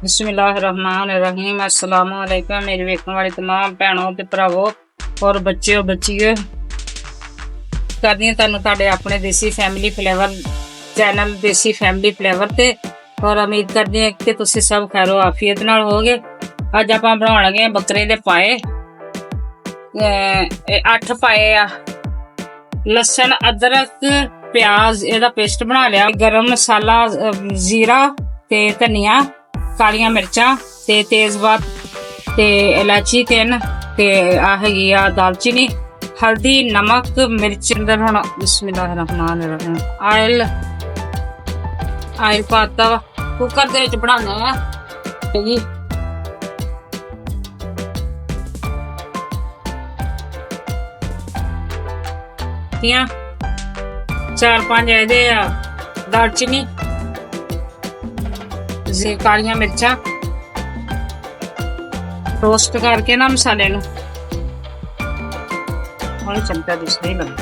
बिस्मिल्लाहिर्रहमानिर्रहीम अस्सलामु अलैकुम मेरे वेखने वाले तमाम भैनों ते भरावो और बच्चे बच्चियों करदी तुहानू तुहाडे अपने देसी फैमिली फ्लेवर चैनल देसी फैमिली फ्लेवर ते और उम्मीद करदी हां कि तुसीं सब खैरो आफियत नाल होगे। अज आपां बनाउण लगे बकरे दे पाए 8 पाए आ लसन अदरक प्याज एदा पेस्ट बना लिया, गरम मसाला जीरा ते धनिया कालियां मिर्चां ते तेजपात ते इलायची 3 ते आ हैगी आ दालचीनी हल्दी नमक मिर्च अंदर हुण बिस्मिल्लाहिर्रहमानिर्रहीम आयल पाता कुकर दे विच बनाने आ जी। तियां 4-5 ਇਹਦੇ ਆ दालचीनी कालियां मिर्चा रोस्ट करके ना मसाले नू चमचा दिसदा ही लगदा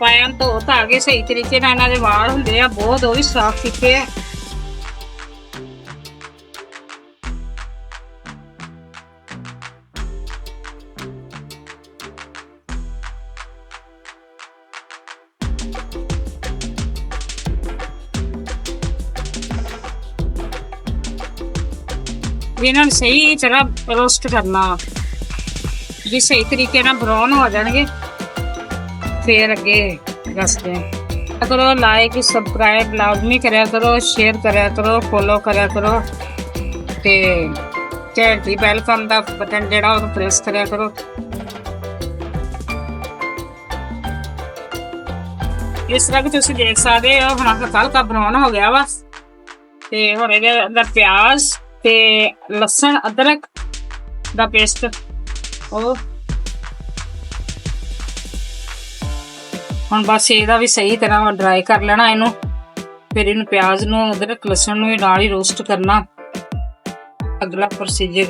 पाया तो आ गए सही तरीके नाल इन्हां दे वाल हुंदे आ बहुत वो भी साफ कीते आ। इन्होंने सही तरह रोस्ट करना जी, सही तरीके ना ब्राउन हो जाएंगे फिर अगे दसते हैं। करो लाइक सबसक्राइब लाजमी कराया करो, शेयर कराया करो, फॉलो कराया करो ते घंटी वेलकम का बटन जेड़ा उन्हें प्रेस कराया करो। इस तरह कि तुसीं देख सकते हो हुण हल्का ब्राउन हो गया वा ते हुण इहदे अंदर प्याज ते लसन अदरक दा पेस्ट हुण बस ਇਹਦਾ भी सही तरह ड्राई कर लेना इनू, फिर इन प्याज नू अदरक लसन नू नाल ही रोस्ट करना। अगला प्रोसीजर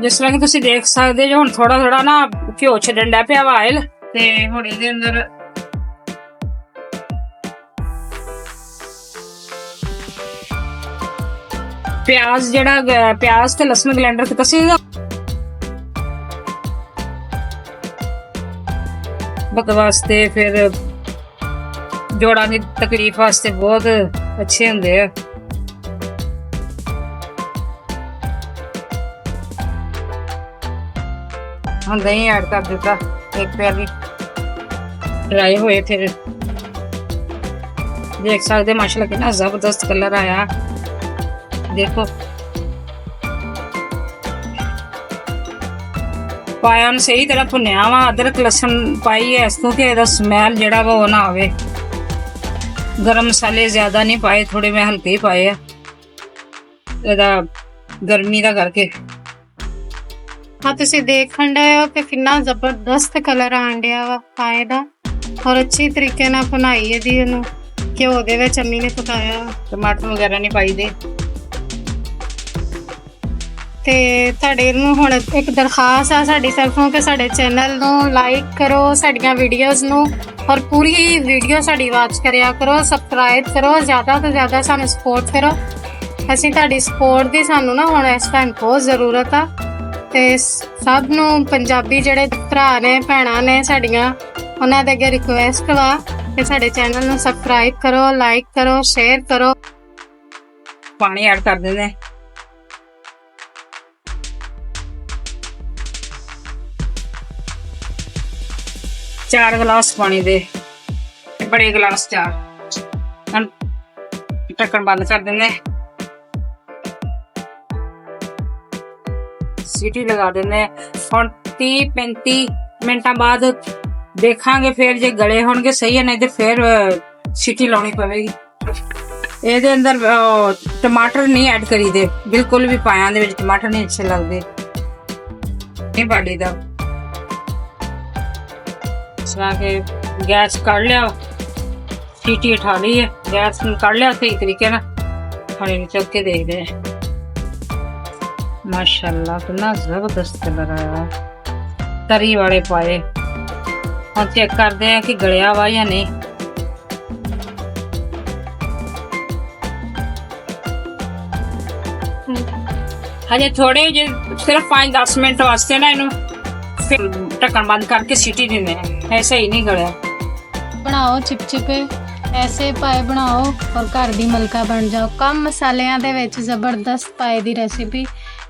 जिस तरह कि तुसीं देख सकते जो हुण थोड़ा थोड़ा ना घ्यो छड्डण लग पिया वा आयल ते हुण इहदे अंदर प्याज जेड़ा प्याज ते लसन ग्लैंडर कीता सी बक वास्ते फिर जोड़ां दी तकलीफ वास्ते बहुत अच्छे हुंदे आ। हुण दही ऐड कर दिता एक प्याली ड्राई होए फिर देख सकते माशाल्लाह कितना जबरदस्त कलर आया। देखो पाया सही तरह भुनिया वा अदरक लसन पाई है इस तो कि स्मैल जेड़ा वा ना आवे। गरम मसाले ज्यादा नहीं पाए, थोड़े मैं हल्के ही पाए है गर्मी का करके। हाँ तुसीं देखण डए हो कि कितना जबरदस्त कलर आण डिया वा पाए दा और अच्छी तरीके नाल भुनाई इहदी ओनू घ्यो दे विच अम्मी ने पकाया। टमाटर वगैरह नहीं पाई दे ते तुहाडे नूं हुण एक दरखास्त आ साडी तरफों कि साडे चैनल नूं लाइक करो, साडीआं वीडियोज़ नूं और पूरी वीडियो साडी वॉच करिया करो, सबसक्राइब करो, ज़्यादा तो ज़्यादा सानूं सपोर्ट करो। असीं तुहाडी सपोर्ट दी सानूं ना हुण इस टाइम बहुत ज़रूरत आ ते सब नूं पंजाबी जिहड़े भरा ने भैणां ने साडीआं उन्हां दे अगे रिक्वेस्ट वा कि साडे चैनल नूं सबसक्राइब करो, लाइक करो, शेयर करो। पानी ऐड कर देंगे चार गिलास पानी दे बड़े गिलास 4 ढक्कन बंद कर देंगे, सीटी लगा देंगे। और 30-35 मिनटा बाद देखांगे फिर जे गले होंगे सही है, नहीं तो फिर सीटी लानी पवेगी। ਇਹਦੇ अंदर टमाटर नहीं ऐड करी दे बिल्कुल भी, पाया दे विच टमाटर नहीं अच्छे लगते नहीं पाड़ी दा। के गैस कढ़ लिया, सीटी उठा ली है, गैस कढ़ लिया सही तरीके ना खाने चुक के देखते हैं। माशाल्लाह कितना जबरदस्त कलर आया तरी वाले पाए। हम चेक करते हैं कि गलिया वा या नहीं। ਹਜੇ ਥੋੜੇ ਜੇ ਸਿਰਫ 5-10 ਮਿੰਟ ਵਾਸਤੇ ਨਾ ਇਹਨੂੰ ਫਿਰ ਢੱਕਣ ਬੰਦ ਕਰਕੇ ਸੀਟੀ ਦਿੰਦੇ ਆ। ਐਸਾ ਹੀ ਨਹੀਂ ਗਲਿਆ। ਬਣਾਓ ਚਿਪਚਿਪੇ ਐਸੇ ਪਾਏ ਬਣਾਓ ਔਰ ਘਰ ਦੀ ਮਲਕਾ ਬਣ ਜਾਓ। ਕਮ ਮਸਾਲਿਆਂ ਦੇ ਵਿੱਚ ਜ਼ਬਰਦਸਤ ਪਾਏ ਦੀ ਰੈਸਿਪੀ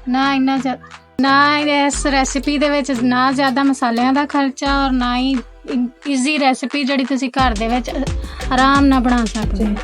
ਨਾ ਇਸ ਰੈਸਿਪੀ ਦੇ ਵਿੱਚ ਨਾ ਜ਼ਿਆਦਾ ਮਸਾਲਿਆਂ ਦਾ ਖਰਚਾ ਔਰ ਨਾ ਹੀ ਈਜ਼ੀ ਰੈਸਿਪੀ ਜਿਹੜੀ ਤੁਸੀਂ ਘਰ ਦੇ ਵਿੱਚ ਆਰਾਮ ਨਾਲ ਬਣਾ ਸਕਦੇ ਹੋ।